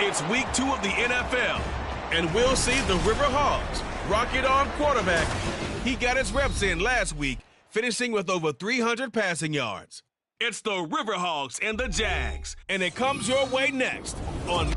It's week 2 of the NFL, and we'll see the River Hogs rocket on quarterback. He got his reps in last week, finishing with over 300 passing yards. It's the River Hogs and the Jags, and it comes your way next on...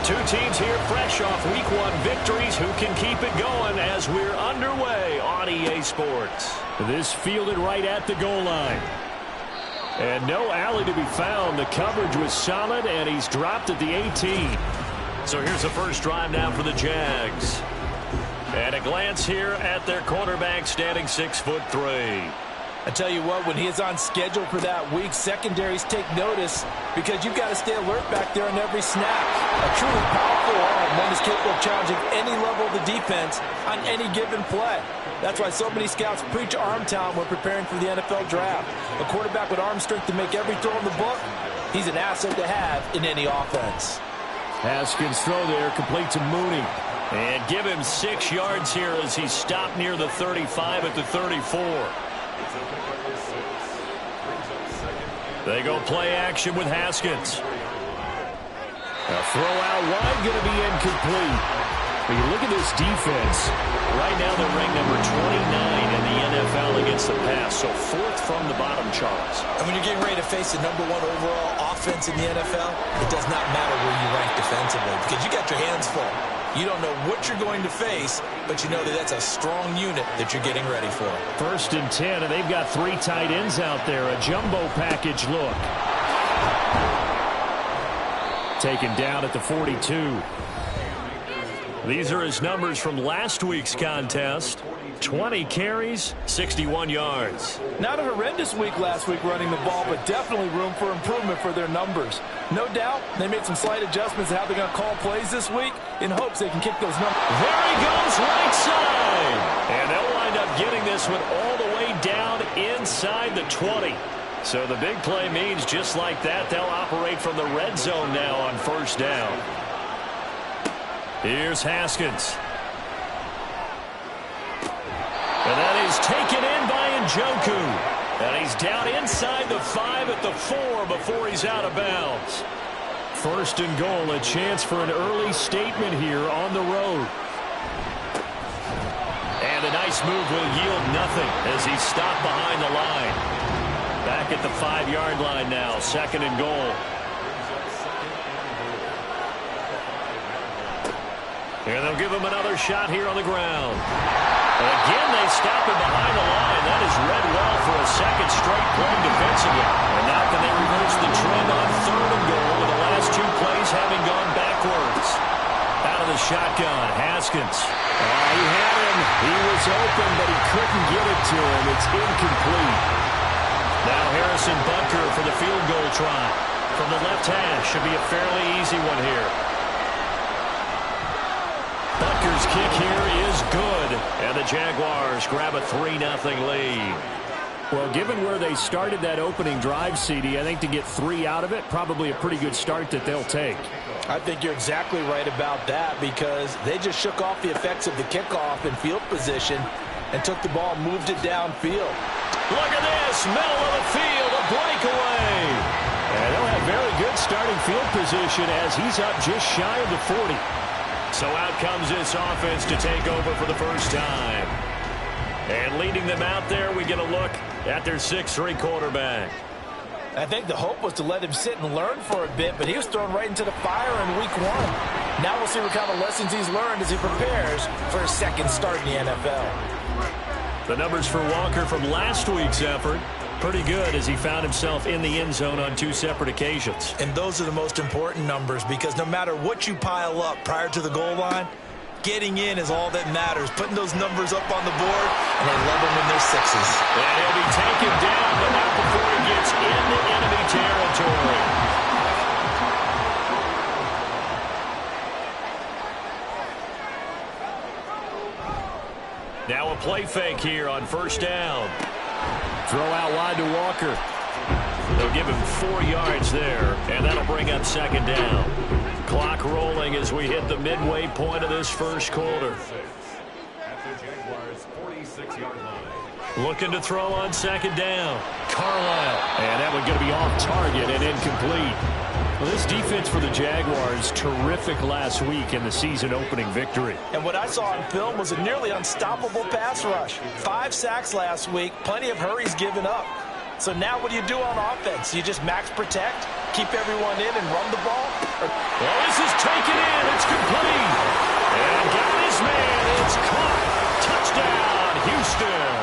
Two teams here fresh off Week 1 victories. Who can keep it going as we're underway on EA Sports? This fielded right at the goal line. And no alley to be found. The coverage was solid, and he's dropped at the 18. So here's the first drive now for the Jags. And a glance here at their quarterback, standing 6'3". I tell you what, when he is on schedule for that week, secondaries take notice because you've got to stay alert back there on every snap. A truly powerful arm, one is capable of challenging any level of the defense on any given play. That's why so many scouts preach arm talent when preparing for the NFL draft. A quarterback with arm strength to make every throw in the book, he's an asset to have in any offense. Haskins' throw there, complete to Mooney. And give him 6 yards here as he stopped near the 35 at the 34. They go play action with Haskins. A throw out wide, going to be incomplete. But you look at this defense. Right now they're ranked number 29 in the NFL against the pass, so 4th from the bottom, Charles. And when you're getting ready to face the number 1 overall offense in the NFL, it does not matter where you rank defensively because you got your hands full. You don't know what you're going to face, but you know that that's a strong unit that you're getting ready for. 1st and 10, and they've got 3 tight ends out there. A jumbo package look. Taken down at the 42. These are his numbers from last week's contest. 20 carries, 61 yards. Not a horrendous week last week running the ball, but definitely room for improvement for their numbers. No doubt, they made some slight adjustments to how they're going to call plays this week in hopes they can kick those numbers. There he goes, right side. And they'll wind up getting this one all the way down inside the 20. So the big play means just like that, they'll operate from the red zone now on 1st down. Here's Haskins. And that is taken in by Njoku. And he's down inside the 5 at the 4 before he's out of bounds. 1st and goal, a chance for an early statement here on the road. And a nice move will yield nothing as he's stopped behind the line. Back at the 5-yard line now, 2nd and goal. And they'll give him another shot here on the ground. And again, they stop him behind the line. That is read well for a 2nd straight play defensively. And now can they reverse the trend on 3rd and goal with the last 2 plays having gone backwards. Out of the shotgun, Haskins. He had him. He was open, but he couldn't get it to him. It's incomplete. Now Harrison Butker for the field goal try. From the left hash, should be a fairly easy one here. Butker's kick here is good, and the Jaguars grab a 3-0 lead. Well, given where they started that opening drive, CD, I think to get 3 out of it, probably a pretty good start that they'll take. I think you're exactly right about that because they just shook off the effects of the kickoff in field position and took the ball and moved it downfield. Look at this, middle of the field, a breakaway. And they'll have very good starting field position as he's up just shy of the 40. So out comes this offense to take over for the first time. And leading them out there, we get a look at their 6'3" quarterback. I think the hope was to let him sit and learn for a bit, but he was thrown right into the fire in week 1. Now we'll see what kind of lessons he's learned as he prepares for his 2nd start in the NFL. The numbers for Walker from last week's effort, pretty good as he found himself in the end zone on 2 separate occasions. And those are the most important numbers because no matter what you pile up prior to the goal line, getting in is all that matters. Putting those numbers up on the board, and they love them when they're 6s. And he'll be taken down, but not before he gets into enemy territory. Now a play fake here on 1st down. Throw out wide to Walker. They'll give him 4 yards there, and that'll bring up 2nd down. Clock rolling as we hit the midway point of this first quarter. At the Jaguars' 46-yard line. Looking to throw on second down. Carlisle. And that one going to be off target and incomplete. Well, this defense for the Jaguars, terrific last week in the season-opening victory. And what I saw on film was a nearly unstoppable pass rush. 5 sacks last week, plenty of hurries given up. So now what do you do on offense? You just max protect, keep everyone in, and run the ball? Well, this is taken in. It's complete. And got his man. It's caught. Touchdown, Houston.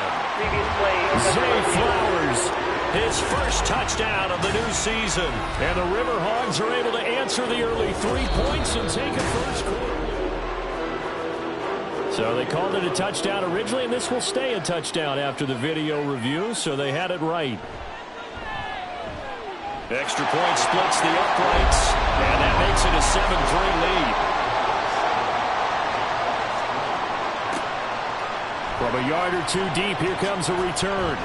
Zay Flowers, his first touchdown of the new season. And the River Hogs are able to answer the early 3 points and take a first quarter. So they called it a touchdown originally, and this will stay a touchdown after the video review, so they had it right. Extra point splits the uprights, and that makes it a 7-3 lead. From a yard or two deep, here comes a return.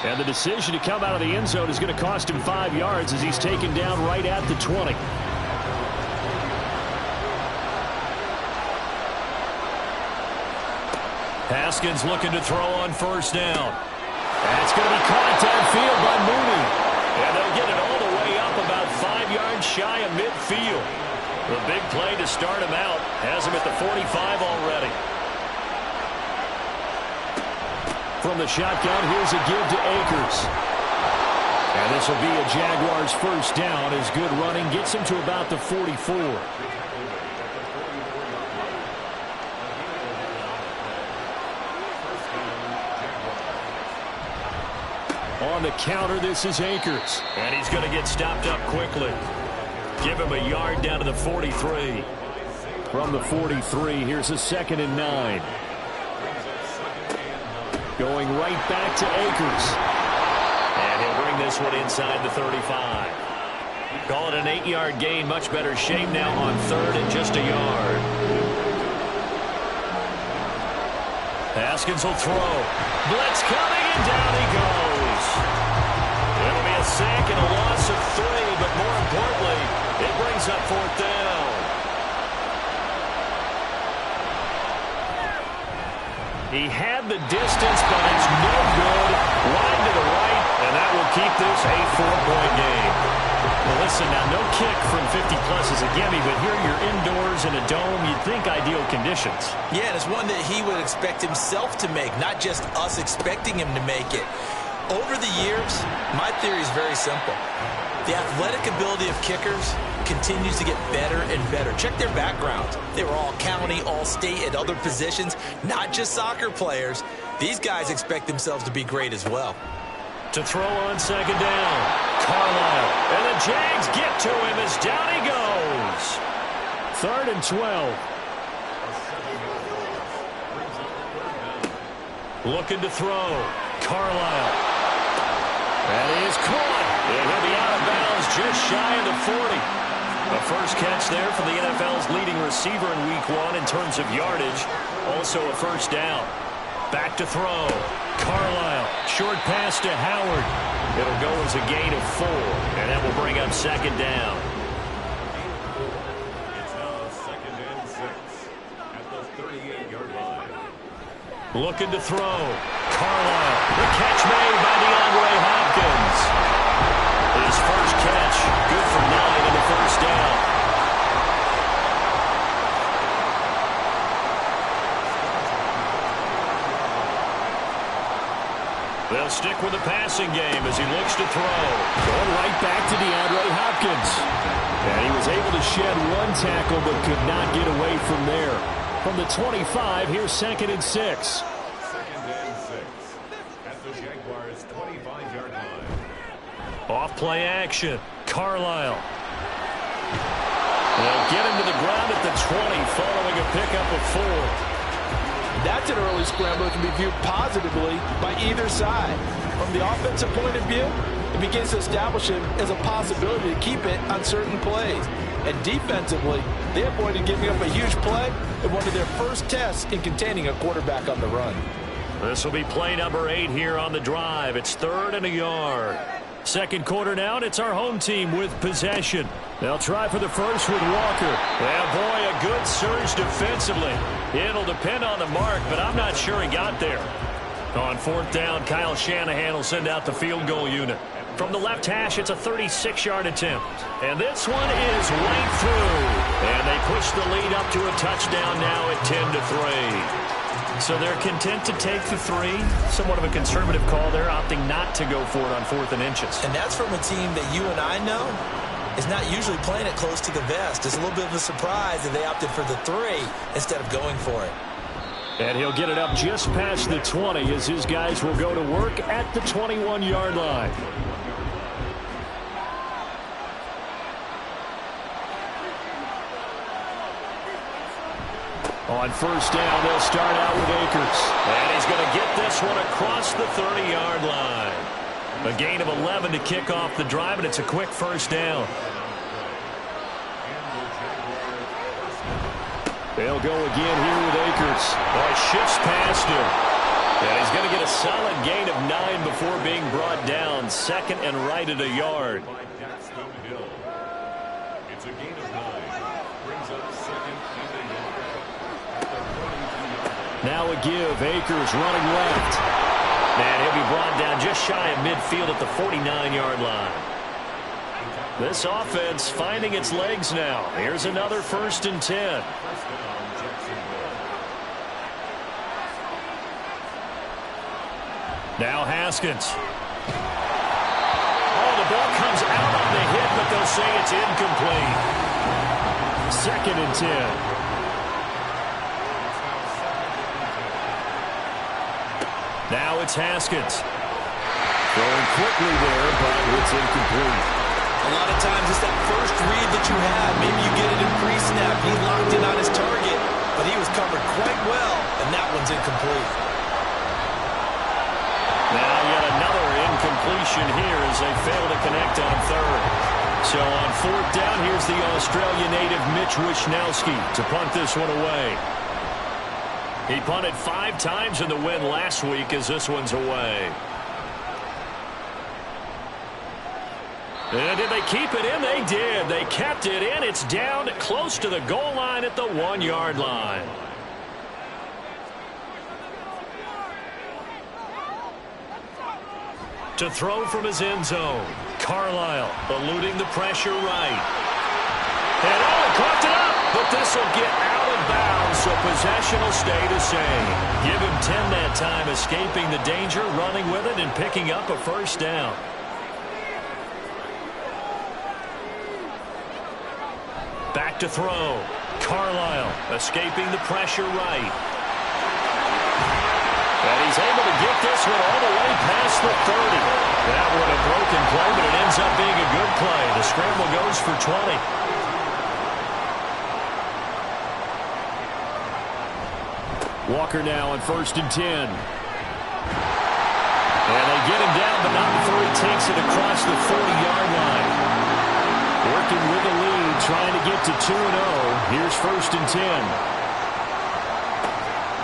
And the decision to come out of the end zone is going to cost him 5 yards as he's taken down right at the 20. Haskins looking to throw on first down. That's going to be caught downfield by Mooney. And they'll get it all the way up about 5 yards shy of midfield. The big play to start him out has him at the 45 already. From the shotgun, here's a give to Akers. And this will be a Jaguars first down as good running gets him to about the 44. On the counter, this is Akers. And he's going to get stopped up quickly. Give him a yard down to the 43. From the 43, here's a 2nd and 9. Going right back to Akers. And he'll bring this one inside the 35. Call it an 8-yard gain. Much better shape now on 3rd and just a yard. Haskins will throw. Blitz coming, and down he goes. It'll be a sack and a loss of 3, but more importantly, it brings up 4th down. He had the distance, but it's no good. Line to the right, and that will keep this a 4-point game. Well, listen, now no kick from 50-plus is a gimme, but here you're indoors in a dome. You'd think ideal conditions. Yeah, and it's one that he would expect himself to make, not just us expecting him to make it. Over the years, my theory is very simple. The athletic ability of kickers continues to get better and better. Check their backgrounds. They were all county, all state, at other positions, not just soccer players. These guys expect themselves to be great as well. To throw on second down, Carlisle. And the Jags get to him as down he goes. 3rd and 12. Looking to throw, Carlisle. That is caught. And he'll be out of bounds just shy of the 40. The first catch there for the NFL's leading receiver in Week 1 in terms of yardage. Also a first down. Back to throw. Carlisle. Short pass to Howard. It'll go as a gain of 4. And that will bring up 2nd down. It's now 2nd and 6 at the 38-yard line. Looking to throw. Carlisle. The catch made by DeAndre Hopkins. His first catch, good for 9 in the first down. They'll stick with the passing game as he looks to throw. Going right back to DeAndre Hopkins. And he was able to shed 1 tackle but could not get away from there. From the 25, here's 2nd and 6. 2nd and 6 at the Jaguars' 25-yard line. Off play action. Carlisle. They'll get him to the ground at the 20 following a pickup of 4. That's an early scramble that can be viewed positively by either side. From the offensive point of view, it begins to establish him as a possibility to keep it on certain plays. And defensively, they avoided giving up a huge play in one of their first tests in containing a quarterback on the run. This will be play number 8 here on the drive. It's 3rd and a yard. Second quarter now, and it's our home team with possession. They'll try for the first with Walker. Well, boy, a good surge defensively. It'll depend on the mark, but I'm not sure he got there. On fourth down, Kyle Shanahan will send out the field goal unit. From the left hash, it's a 36-yard attempt. And this one is right through. And they push the lead up to a touchdown now at 10-3. So they're content to take the 3. Somewhat of a conservative call there, opting not to go for it on 4th and inches. And that's from a team that you and I know is not usually playing it close to the vest. It's a little bit of a surprise that they opted for the 3 instead of going for it. And he'll get it up just past the 20 as his guys will go to work at the 21-yard line. On first down, they'll start out with Akers. And he's going to get this one across the 30-yard line. A gain of 11 to kick off the drive, and it's a quick first down. They'll go again here with Akers. Boy, shifts past him. And he's going to get a solid gain of 9 before being brought down. Second and right at a yard. It's a gain of 9. Brings up second and a yard. Now a give. Akers running left. And he'll be brought down just shy of midfield at the 49-yard line. This offense finding its legs now. Here's another 1st and 10. Now Haskins. Oh, the ball comes out on the hit, but they'll say it's incomplete. 2nd and 10. Now it's Haskins. Throwing quickly there, but it's incomplete. A lot of times it's that first read that you have. Maybe you get it in pre-snap. He locked in on his target, but he was covered quite well, and that one's incomplete. Now yet another incompletion here as they fail to connect on 3rd. So on 4th down, here's the Australian native Mitch Wishnowski to punt this one away. He punted 5 times in the win last week as this one's away. And did they keep it in? They did. They kept it in. It's down close to the goal line at the 1-yard line. To throw from his end zone. Carlisle eluding the pressure right. And oh, caught it up. But this will get out of bounds, so possession will stay the same. Give him 10 that time, escaping the danger, running with it, and picking up a first down. Back to throw. Carlisle escaping the pressure right. And he's able to get this one all the way past the 30. That one a broken play, but it ends up being a good play. The scramble goes for 20. Walker now on 1st and 10. And they get him down, but not before he takes it across the 40-yard line. Working with the lead, trying to get to 2-0. Here's 1st and 10.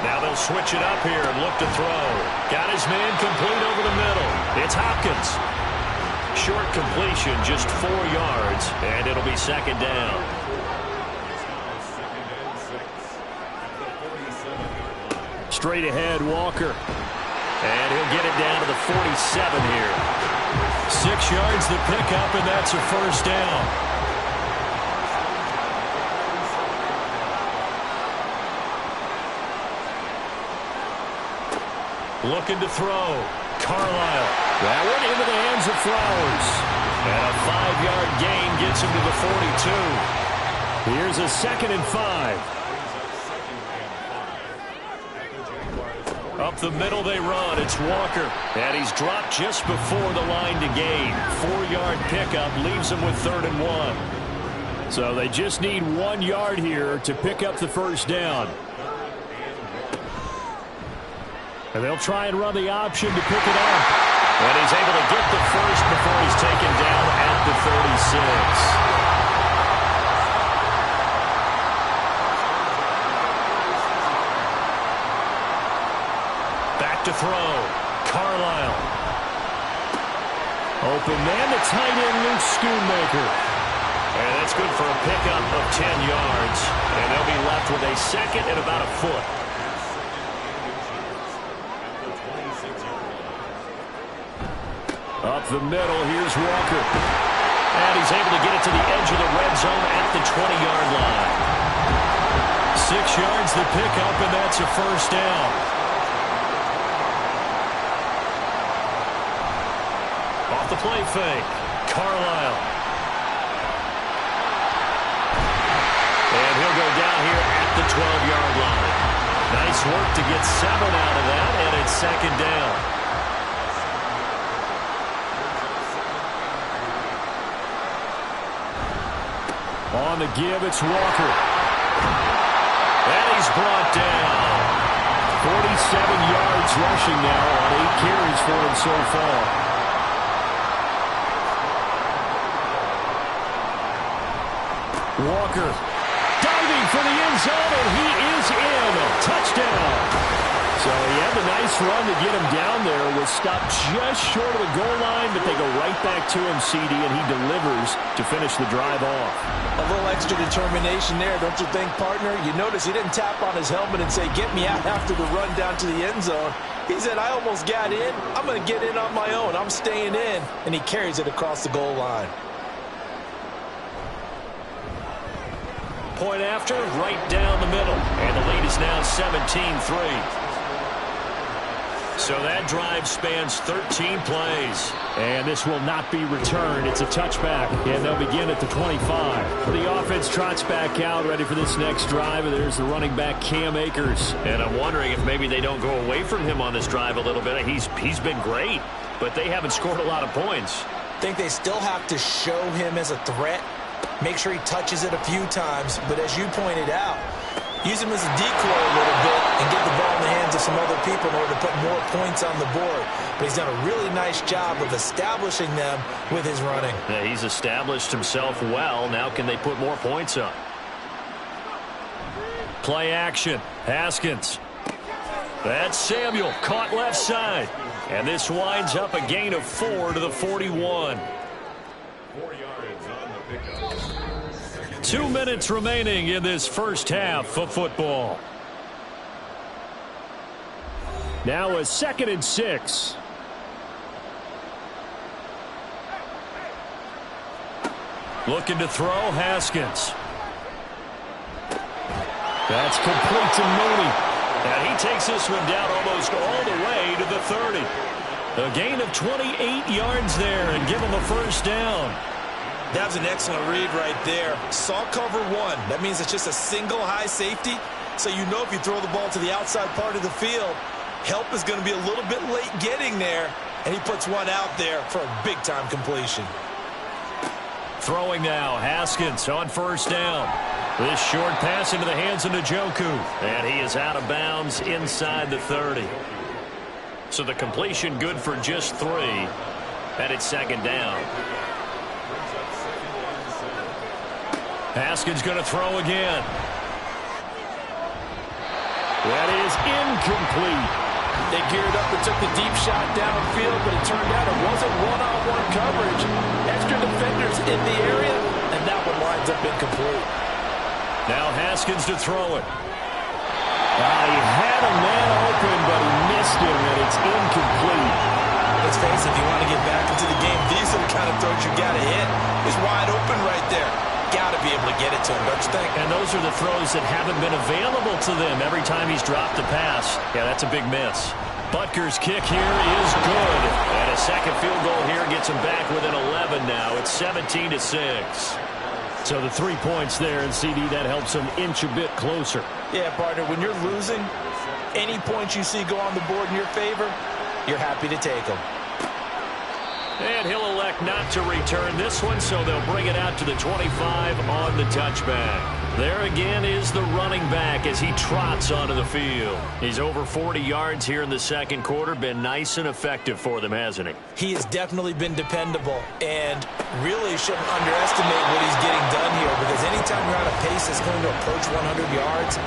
Now they'll switch it up here and look to throw. Got his man complete over the middle. It's Hopkins. Short completion, just 4 yards, and it'll be 2nd down. Straight ahead, Walker. And he'll get it down to the 47 here. 6 yards the pickup, and that's a first down. Looking to throw. Carlisle. That one into the hands of Flowers. And a 5-yard gain gets him to the 42. Here's a 2nd and 5. Up the middle they run. It's Walker. And he's dropped just before the line to gain. 4-yard pickup leaves him with 3rd and 1. So they just need 1 yard here to pick up the first down. And they'll try and run the option to pick it up. And he's able to get the first before he's taken down at the 36. To throw. Carlisle. open man, the tight end, Luke Schoonmaker. And that's good for a pickup of 10 yards. And they'll be left with a second and about a foot. Up the middle, here's Walker. And he's able to get it to the edge of the red zone at the 20-yard line. 6 yards the pickup, and that's a first down. Off the play fake, Carlisle. And he'll go down here at the 12-yard line. Nice work to get 7 out of that, and it's second down. On the give, it's Walker. And he's brought down. 47 yards rushing now on 8 carries for him so far. Walker diving for the end zone, and he is in. Touchdown. So he had the nice run to get him down there. Was stopped just short of the goal line, but they go right back to him, CD, and he delivers to finish the drive off. A little extra determination there, don't you think, partner? You notice he didn't tap on his helmet and say, get me out after the run down to the end zone. He said, I almost got in. I'm going to get in on my own. I'm staying in. And he carries it across the goal line. Point after, right down the middle. And the lead is now 17-3. So that drive spans 13 plays. And this will not be returned. It's a touchback, and they'll begin at the 25. The offense trots back out, ready for this next drive, and there's the running back, Cam Akers. And I'm wondering if maybe they don't go away from him on this drive a little bit. He's been great, but they haven't scored a lot of points. I think they still have to show him as a threat, make sure he touches it a few times, but as you pointed out, use him as a decoy a little bit and get the ball in the hands of some other people in order to put more points on the board. But he's done a really nice job of establishing them with his running. Yeah, he's established himself well. Now can they put more points up? Play action. Haskins. That's Samuel, caught left side. And this winds up a gain of 4 to the 41. 4 yards on the pickup. 2 minutes remaining in this first half of football. Now a 2nd and 6. Looking to throw, Haskins. That's complete to Mooney. And he takes this one down almost all the way to the 30. A gain of 28 yards there and give him a first down. That was an excellent read right there. Saw cover 1. That means it's just a single high safety. So you know if you throw the ball to the outside part of the field, help is going to be a little bit late getting there. And he puts one out there for a big-time completion. Throwing now, Haskins on first down. This short pass into the hands of Njoku. And he is out of bounds inside the 30. So the completion good for just 3. And it's second down. Haskins going to throw again. That is incomplete. They geared up and took the deep shot downfield, but it turned out it wasn't one-on-one coverage. Extra defenders in the area, and that one winds up incomplete. Now Haskins to throw it. He had a man open, but he missed him, and it's incomplete. Let's face it, if you want to get back into the game, these are the kind of throws you got to hit. He's wide open right there. Got to be able to get it to him, don't you think? And those are the throws that haven't been available to them every time he's dropped a pass. Yeah, that's a big miss. Butker's kick here is good. And a second field goal here gets him back within 11 now. It's 17-6. So the 3 points there, and CD, that helps him inch a bit closer. Yeah, partner, when you're losing, any points you see go on the board in your favor, you're happy to take them. And he'll elect not to return this one, so they'll bring it out to the 25 on the touchback. There again is the running back as he trots onto the field. He's over 40 yards here in the second quarter. Been nice and effective for them, hasn't he? He has definitely been dependable, and really shouldn't underestimate what he's getting done here, because anytime you're on a pace that's going to approach 100 yards,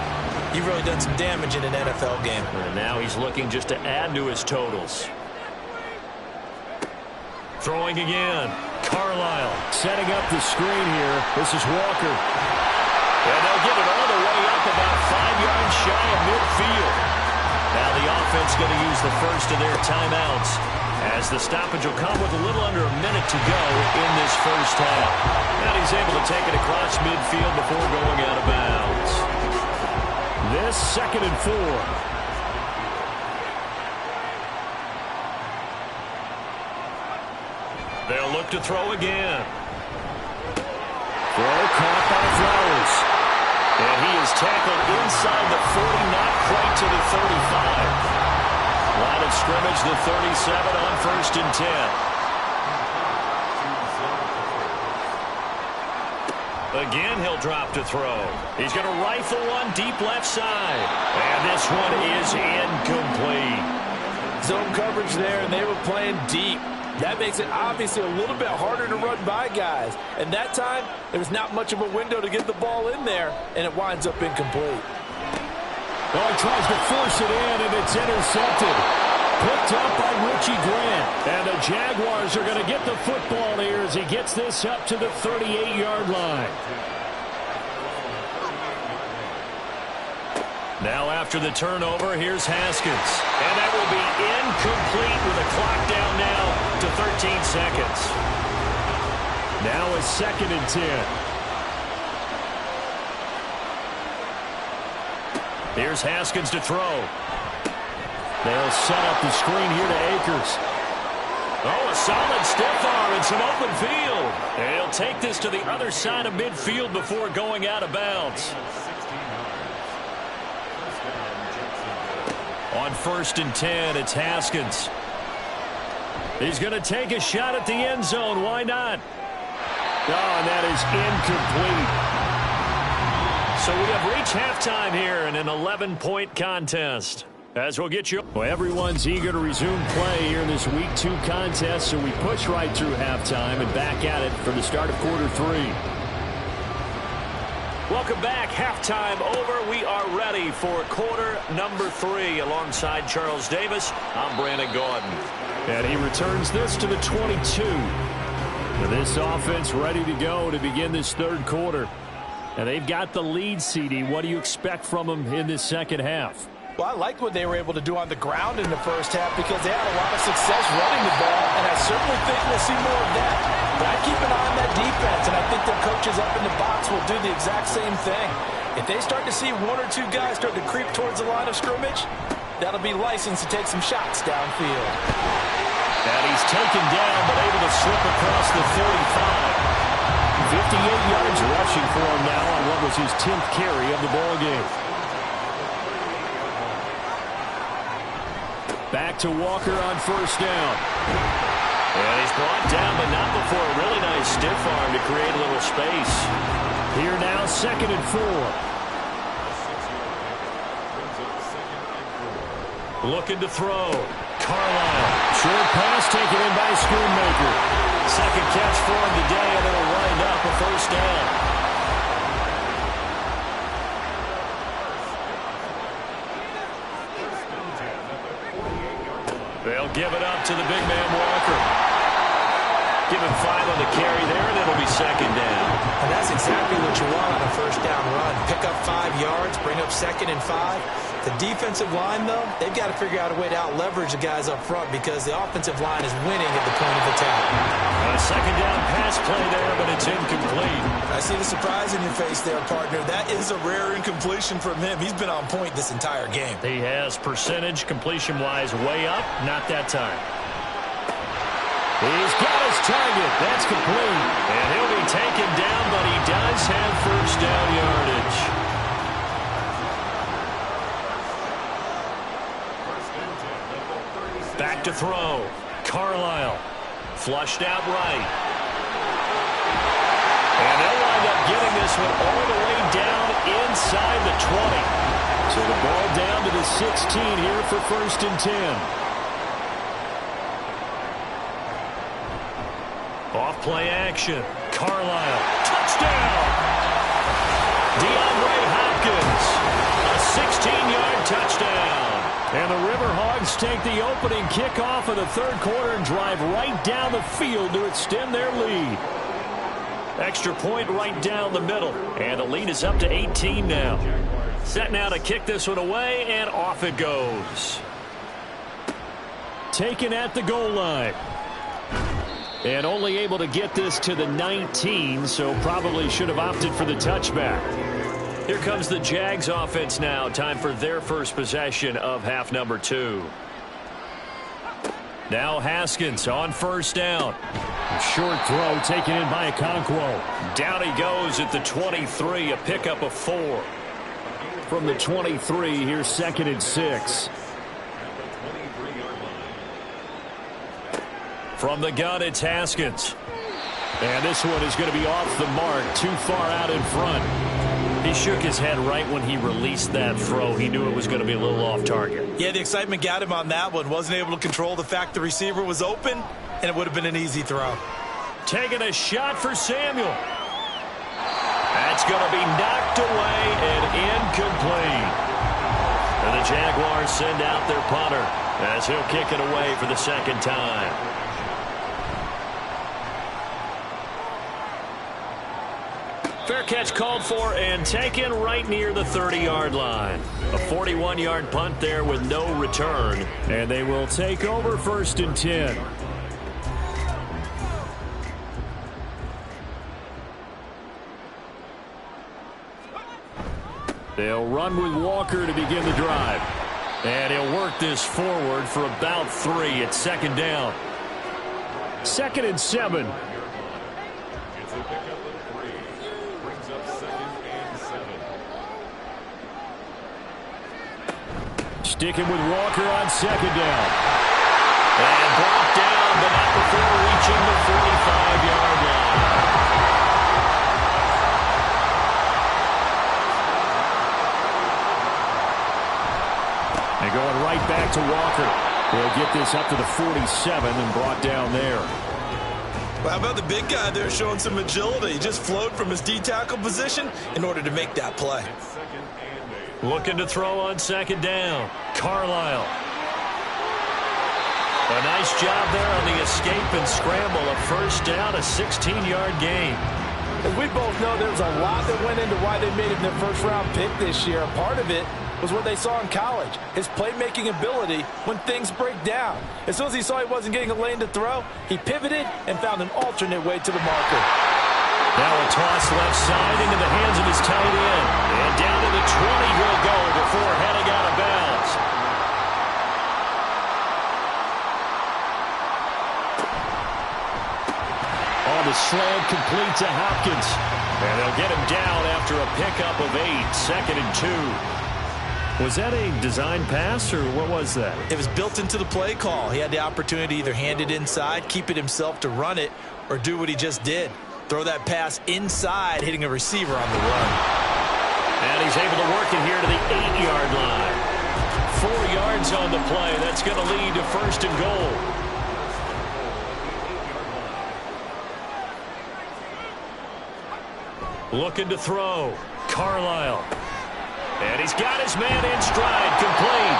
you've really done some damage in an NFL game. And now he's looking just to add to his totals. Throwing again. Carlisle. Setting up the screen here. This is Walker. And they'll get it all the way up about 5 yards shy of midfield. Now the offense going to use the first of their timeouts, as the stoppage will come with a little under a minute to go in this first half. And he's able to take it across midfield before going out of bounds. This 2nd and 4. They'll look to throw again. Throw caught by Flowers. And he is tackled inside the 40, not quite to the 35. Line of scrimmage, the 37 on 1st and 10. Again, he'll drop to throw. He's going to rifle one deep left side. And this one is incomplete. Zone coverage there, and they were playing deep. That makes it obviously a little bit harder to run by guys. And that time, there's not much of a window to get the ball in there, and it winds up incomplete. Oh, he tries to force it in, and it's intercepted. Picked up by Richie Grant. And the Jaguars are going to get the football here as he gets this up to the 38-yard line. Now after the turnover, here's Haskins. And that will be incomplete with a clock down now to 13 seconds. Now a 2nd and 10. Here's Haskins to throw. They'll set up the screen here to Akers. Oh, a solid stiff arm and some open field. And he'll take this to the other side of midfield before going out of bounds. On 1st and 10, it's Haskins. He's going to take a shot at the end zone. Why not? Oh, and that is incomplete. So we have reached halftime here in an 11-point contest. As we'll get you. Well, everyone's eager to resume play here in this Week 2 contest, so we push right through halftime and back at it for the start of quarter 3. Welcome back. Halftime over. We are ready for quarter number 3. Alongside Charles Davis, I'm Brandon Gordon. And he returns this to the 22. And this offense ready to go to begin this 3rd quarter. And they've got the lead, CD. What do you expect from them in this 2nd half? Well, I liked what they were able to do on the ground in the first half because they had a lot of success running the ball, and I certainly think we'll see more of that. But I keep an eye on that defense, and I think their coaches up in the box will do the exact same thing. If they start to see 1 or 2 guys start to creep towards the line of scrimmage, that'll be license to take some shots downfield. And he's taken down, but able to slip across the 35. 58 yards rushing for him now on what was his 10th carry of the ball game. Back to Walker on 1st down. And he's brought down, but not before a really nice stiff arm to create a little space. Here now, 2nd and 4. Looking to throw. Carlisle. Short pass taken in by Schoonmaker. Second catch for him today, and it'll wind up a 1st down. They'll give it up to the big man Walker. Give him 5 on the carry there, and it'll be 2nd down. And that's exactly what you want on a 1st down run. Pick up 5 yards, bring up 2nd and 5. The defensive line, though, they've got to figure out a way to out-leverage the guys up front because the offensive line is winning at the point of attack. A 2nd down pass play there, but it's incomplete. I see the surprise in your face there, partner. That is a rare incompletion from him. He's been on point this entire game. He has percentage completion-wise way up. Not that time. He's got his target. That's complete. And he'll be taken down, but he does have 1st down yardage. Back to throw. Carlisle. Flushed out right. And they'll wind up getting this one all the way down inside the 20. So the ball down to the 16 here for 1st and 10. Off play action. Carlisle. Touchdown! DeAndre Hopkins. A 16-yard touchdown. And the River Hogs take the opening kickoff of the third quarter and drive right down the field to extend their lead. Extra point right down the middle. And the lead is up to 18 now. Set now to kick this one away, and off it goes. Taken at the goal line. And only able to get this to the 19, so probably should have opted for the touchback. Here comes the Jags offense now. Time for their first possession of half number 2. Now Haskins on first down. A short throw taken in by Okonkwo. Down he goes at the 23, a pickup of 4. From the 23, here's 2nd and 6. From the gun, it's Haskins. And this one is going to be off the mark, too far out in front. He shook his head right when he released that throw. He knew it was going to be a little off target. Yeah, the excitement got him on that one. Wasn't able to control the fact the receiver was open, and it would have been an easy throw. Taking a shot for Samuel. That's going to be knocked away and incomplete. And the Jaguars send out their punter as he'll kick it away for the second time. Fair catch called for and taken right near the 30-yard line. A 41-yard punt there with no return. And they will take over 1st and 10. They'll run with Walker to begin the drive. And he'll work this forward for about 3 at 2nd down. 2nd and 7. It's a pickup of 3. Brings up 2nd and 7. Sticking with Walker on 2nd down. And brought down, but not before reaching the 45-yard line. And going right back to Walker. They'll get this up to the 47 and brought down there. Well, how about the big guy there showing some agility? He just flowed from his D-tackle position in order to make that play. Looking to throw on 2nd down. Carlisle. A nice job there on the escape and scramble. A first down, a 16-yard gain. As we both know, there's a lot that went into why they made him their first-round pick this year. Part of it was what they saw in college, his playmaking ability when things break down. As soon as he saw he wasn't getting a lane to throw, he pivoted and found an alternate way to the marker. Now a toss left side into the hands of his tight end. And down to the 20 he'll go before heading out of bounds. On the slant, complete to Hopkins. And they'll get him down after a pickup of 8, 2nd and 2. Was that a design pass, or what was that? It was built into the play call. He had the opportunity to either hand it inside, keep it himself to run it, or do what he just did. Throw that pass inside, hitting a receiver on the run. And he's able to work it here to the 8-yard line. 4 yards on the play. That's going to lead to 1st and goal. Looking to throw. Carlisle. And he's got his man in stride, complete.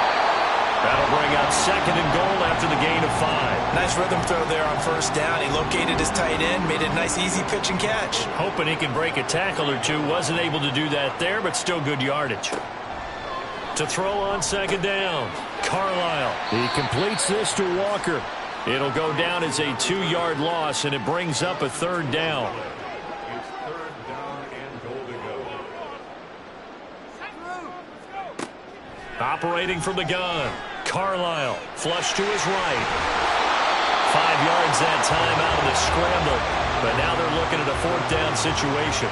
That'll bring up 2nd and goal after the gain of 5. Nice rhythm throw there on first down. He located his tight end, made it a nice easy pitch and catch. Hoping he can break a tackle or two. Wasn't able to do that there, but still good yardage. To throw on 2nd down. Carlisle. He completes this to Walker. It'll go down as a 2-yard loss, and it brings up a 3rd down. It's 3rd down and goal to go. Operating from the gun. Carlisle. Flush to his right. 5 yards that time out of the scramble. But now they're looking at a 4th down situation.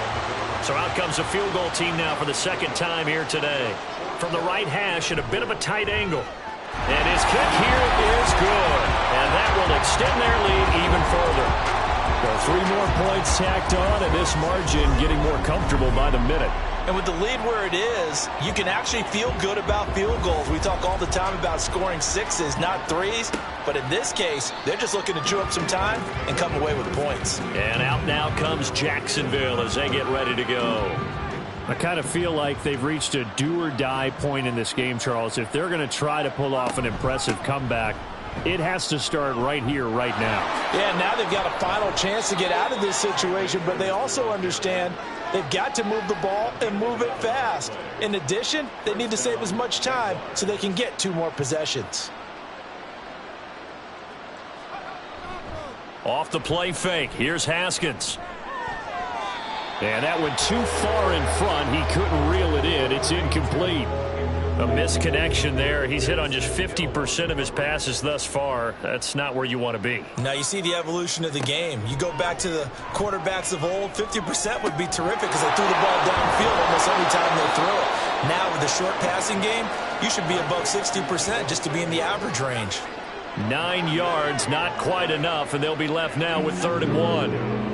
So out comes a field goal team now for the 2nd time here today. From the right hash at a bit of a tight angle. And his kick here is good. And that will extend their lead even further. Well, 3 more points tacked on, and this margin getting more comfortable by the minute. And with the lead where it is, you can actually feel good about field goals. We talk all the time about scoring 6s, not 3s. But in this case, they're just looking to chew up some time and come away with points. And out now comes Jacksonville as they get ready to go. I kind of feel like they've reached a do-or-die point in this game, Charles. If they're going to try to pull off an impressive comeback, it has to start right here, right now. Yeah, now they've got a final chance to get out of this situation, but they also understand they've got to move the ball and move it fast. In addition, they need to save as much time so they can get 2 more possessions. Off the play fake. Here's Haskins. And that went too far in front. He couldn't reel it in. It's incomplete. A misconnection there. He's hit on just 50% of his passes thus far. That's not where you want to be. Now you see the evolution of the game. You go back to the quarterbacks of old, 50% would be terrific because they threw the ball downfield almost every time they threw it. Now with the short passing game, you should be above 60% just to be in the average range. 9 yards, not quite enough, and they'll be left now with 3rd and 1.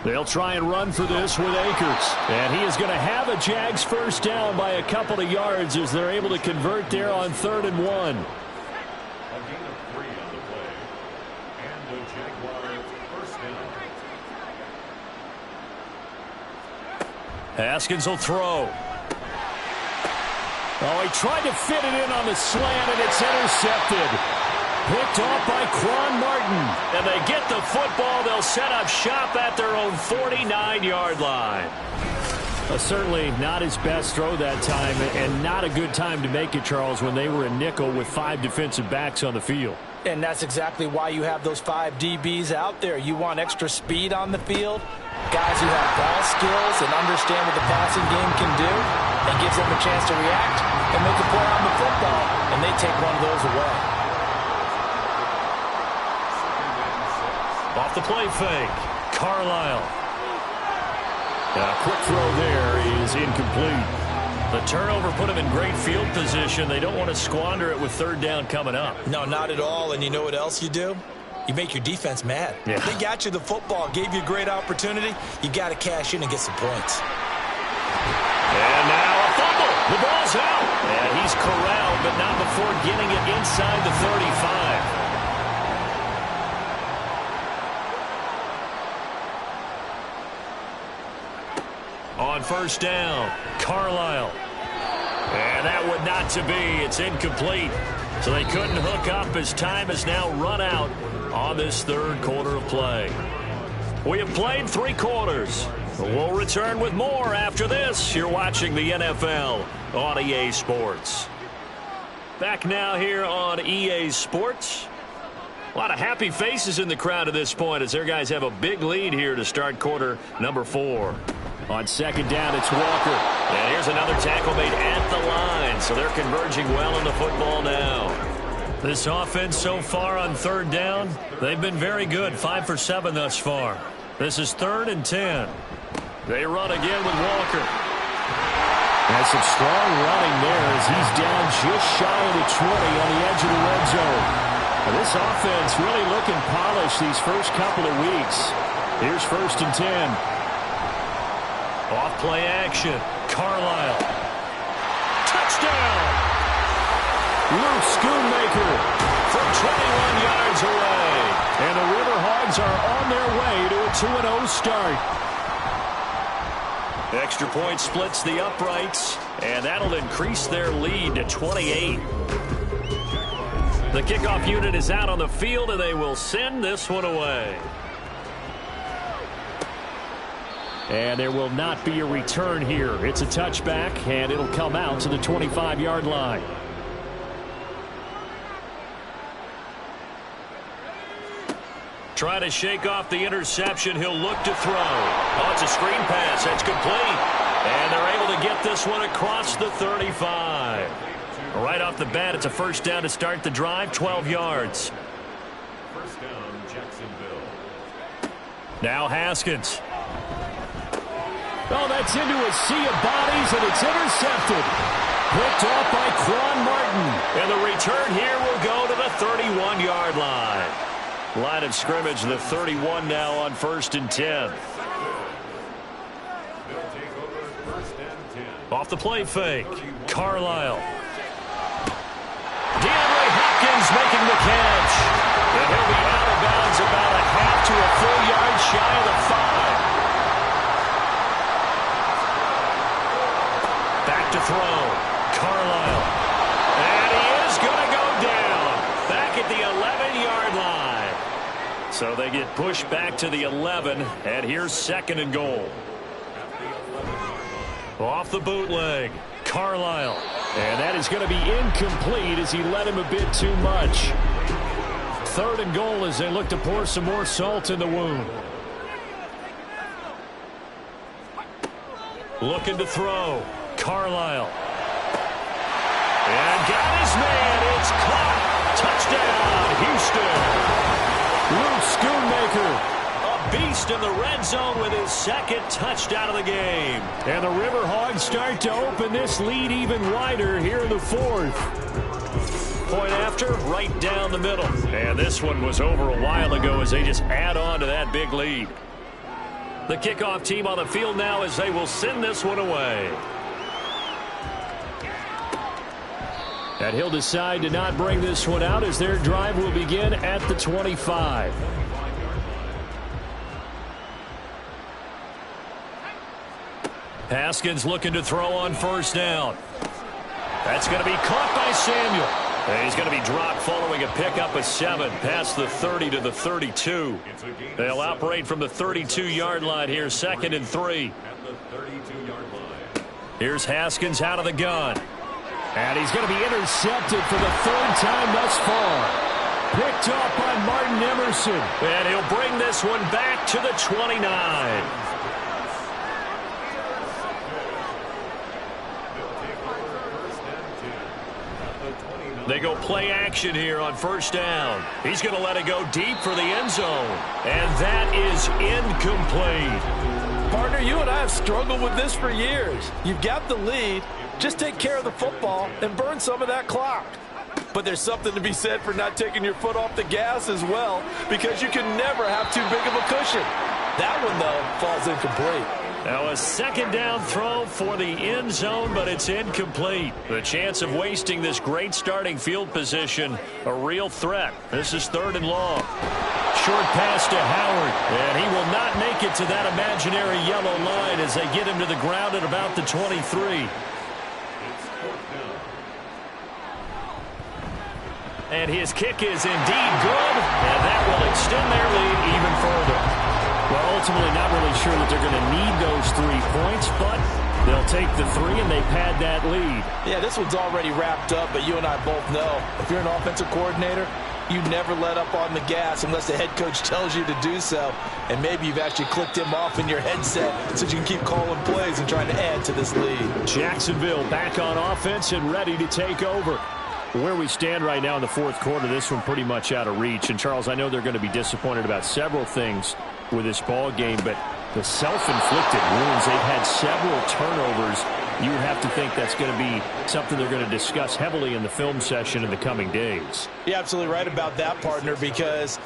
They'll try and run for this with Akers. And he is going to have a Jags first down by a couple of yards as they're able to convert there on 3rd and 1. A gain of 3 on the play. And the Jaguars first down. Haskins will throw. Oh, he tried to fit it in on the slant, and it's intercepted. Picked off by Quan Martin. And they get the football. They'll set up shop at their own 49-yard line. Certainly not his best throw that time, and not a good time to make it, Charles, when they were in nickel with 5 defensive backs on the field. And that's exactly why you have those 5 DBs out there. You want extra speed on the field, guys who have ball skills and understand what the passing game can do, and gives them a chance to react and make a play on the football, and they take one of those away. Off the play fake, Carlisle. A quick throw there is incomplete. The turnover put him in great field position. They don't want to squander it with 3rd down coming up. No, not at all. And you know what else you do? You make your defense mad. Yeah. They got you the football, gave you a great opportunity. You got to cash in and get some points. And now a fumble. The ball's out. And he's corralled, but not before getting it inside the 35. On 1st down, Carlisle. And that would not to be. It's incomplete. So they couldn't hook up as time has now run out on this 3rd quarter of play. We have played 3 quarters. We'll return with more after this. You're watching the NFL on EA Sports. Back now here on EA Sports. A lot of happy faces in the crowd at this point as their guys have a big lead here to start quarter number 4. On 2nd down, it's Walker. And here's another tackle made at the line, so they're converging well on the football now. This offense so far on 3rd down, they've been very good, 5 for 7 thus far. This is 3rd and 10. They run again with Walker. That's some strong running there as he's down just shy of the 20 on the edge of the red zone. Now this offense really looking polished these first couple of weeks. Here's 1st and 10. Off play action. Carlisle. Touchdown! Luke Schoonmaker from 21 yards away. And the River Hogs are on their way to a 2-0 start. Extra point splits the uprights, and that'll increase their lead to 28. The kickoff unit is out on the field, and they will send this one away. And there will not be a return here. It's a touchback, and it'll come out to the 25-yard line. Try to shake off the interception. He'll look to throw. Oh, it's a screen pass. That's complete. And they're able to get this one across the 35. Right off the bat, it's a 1st down to start the drive, 12 yards. 1st down, Jacksonville. Now Haskins. Oh, that's into a sea of bodies, and it's intercepted. Picked off by Quan Martin. And the return here will go to the 31-yard line. Line of scrimmage, the 31 now on 1st and 10. They'll take over 1st and 10. Off the play fake, Carlisle. DeAndre Hopkins making the catch. And he'll be out of bounds about a half to a full yard 11-yard line. So they get pushed back to the 11, and here's 2nd and goal. Off the bootleg, Carlisle. And that is going to be incomplete as he let him a bit too much. 3rd and goal as they look to pour some more salt in the wound. Looking to throw, Carlisle. And got his man. It's caught. Touchdown, Houston. Luke Schoonmaker, a beast in the red zone with his 2nd touchdown of the game. And the River Hogs start to open this lead even wider here in the 4th. Point after, right down the middle. And this one was over a while ago as they just add on to that big lead. The kickoff team on the field now as they will send this one away. And he'll decide to not bring this one out as their drive will begin at the 25. Haskins looking to throw on 1st down. That's going to be caught by Samuel. And he's going to be dropped following a pickup of 7 past the 30 to the 32. They'll operate from the 32-yard line here, 2nd and 3. Here's Haskins out of the gun. And he's going to be intercepted for the 3rd time thus far. Picked up by Martin Emerson. And he'll bring this one back to the 29. They go play action here on 1st down. He's going to let it go deep for the end zone. And that is incomplete. Partner, you and I have struggled with this for years. You've got the lead. Just take care of the football and burn some of that clock. But there's something to be said for not taking your foot off the gas as well, because you can never have too big of a cushion. That one, though, falls incomplete. Now a 2nd down throw for the end zone, but it's incomplete. The chance of wasting this great starting field position, a real threat. This is 3rd and long. Short pass to Howard, and he will not make it to that imaginary yellow line as they get him to the ground at about the 23. And his kick is indeed good, and that will extend their lead even further. Well, ultimately not really sure that they're going to need those 3 points, but they'll take the 3 and they pad that lead. Yeah, this one's already wrapped up, but you and I both know if you're an offensive coordinator, you never let up on the gas unless the head coach tells you to do so. And maybe you've actually clicked him off in your headset so you can keep calling plays and trying to add to this lead. Jacksonville back on offense and ready to take over. Where we stand right now in the 4th quarter, this one pretty much out of reach. And, Charles, I know they're going to be disappointed about several things with this ball game, but the self-inflicted wounds, they've had several turnovers. You would have to think that's going to be something they're going to discuss heavily in the film session in the coming days. You're absolutely right about that, partner, because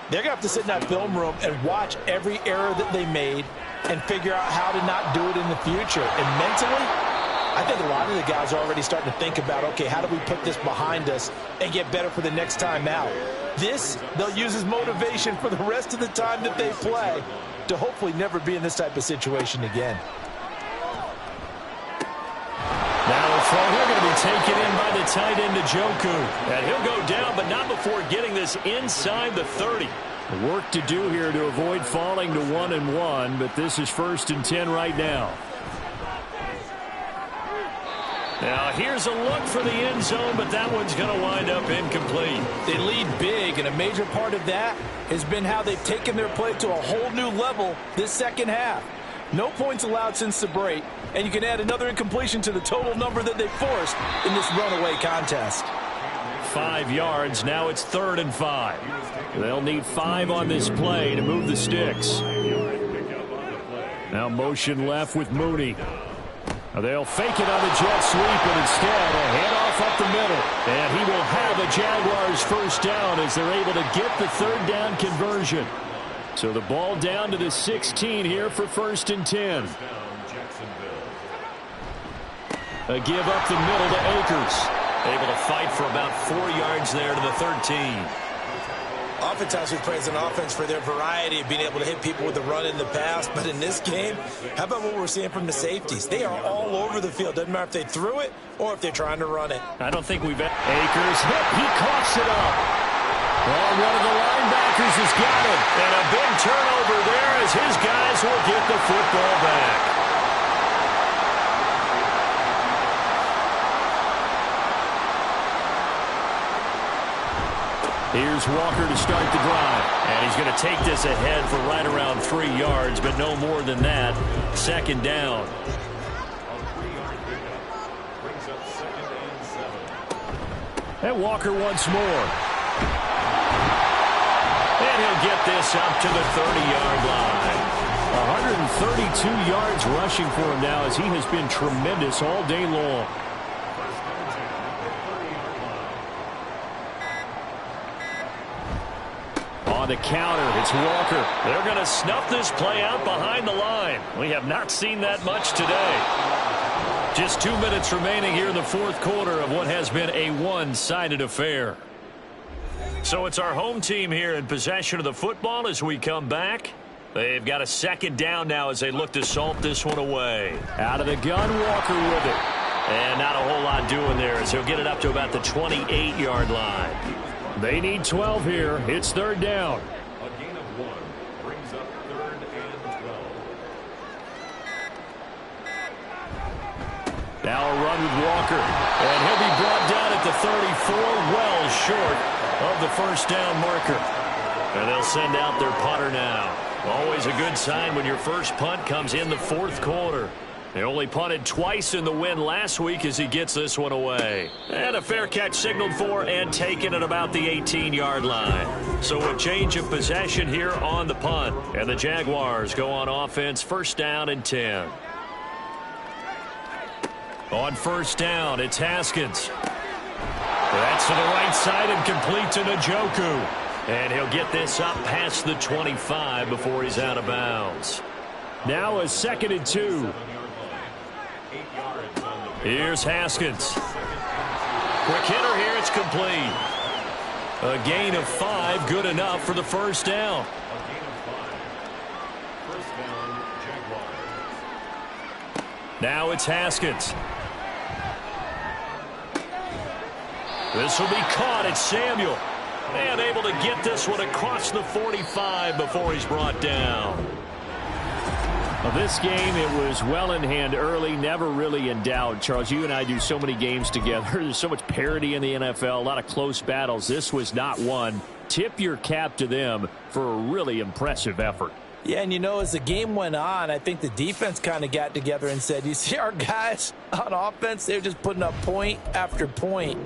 they're going to have to sit in that film room and watch every error that they made and figure out how to not do it in the future. And mentally, I think a lot of the guys are already starting to think about, okay, how do we put this behind us and get better for the next time out? This, they'll use as motivation for the rest of the time that they play to hopefully never be in this type of situation again. Now a throw here going to be taken in by the tight end, Njoku. And he'll go down, but not before getting this inside the 30. Work to do here to avoid falling to 1-1, but this is 1st and 10 right now. Now here's a look for the end zone, but that one's going to wind up incomplete. They lead big, and a major part of that has been how they've taken their play to a whole new level this 2nd half. No points allowed since the break, and you can add another incompletion to the total number that they forced in this runaway contest. 5 yards. Now it's 3rd and 5. They'll need 5 on this play to move the sticks. Now motion left with Mooney. They'll fake it on the jet sweep, and instead a handoff up the middle. And he will have a Jaguars 1st down as they're able to get the 3rd down conversion. So the ball down to the 16 here for 1st and 10. A give up the middle to Akers. Able to fight for about 4 yards there to the 13. Oftentimes we praise an offense for their variety of being able to hit people with the run in the pass. But in this game, how about what we're seeing from the safeties? They are all over the field. Doesn't matter if they threw it or if they're trying to run it. I don't think we've... Akers hit. He coughs it up. Oh, one of the linebackers has got him. And a big turnover there as his guys will get the football back. Here's Walker to start the drive. And he's going to take this ahead for right around 3 yards, but no more than that. Second down. And Walker once more. And he'll get this up to the 30-yard line. 132 yards rushing for him now as he has been tremendous all day long. On the counter, it's Walker. They're going to snuff this play out behind the line. We have not seen that much today. Just 2 minutes remaining here in the fourth quarter of what has been a one-sided affair. So it's our home team here in possession of the football as we come back. They've got a second down now as they look to salt this one away. Out of the gun, Walker with it. And not a whole lot doing there as he'll get it up to about the 28-yard line. They need 12 here. It's third down. A gain of 1 brings up 3rd and 12. Now a run with Walker. And he'll be brought down at the 34, well short of the first down marker. And they'll send out their punter now. Always a good sign when your first punt comes in the fourth quarter. They only punted twice in the win last week as he gets this one away. And a fair catch signaled for and taken at about the 18-yard line. So a change of possession here on the punt. And the Jaguars go on offense, first down and 10. On first down, it's Haskins. That's to the right side and complete to Njoku. And he'll get this up past the 25 before he's out of bounds. Now a 2nd and 2. Here's Haskins. Quick hitter here, it's complete. A gain of 5, good enough for the first down. A gain of 5. First down, Jaguars. Now it's Haskins. This will be caught. It's Samuel. And able to get this one across the 45 before he's brought down. Well, this game, it was well in hand early, never really in doubt. Charles, you and I do so many games together. There's so much parity in the NFL, a lot of close battles. This was not one. Tip your cap to them for a really impressive effort. Yeah, and you know, as the game went on, I think the defense kind of got together and said, you see our guys on offense, they're just putting up point after point.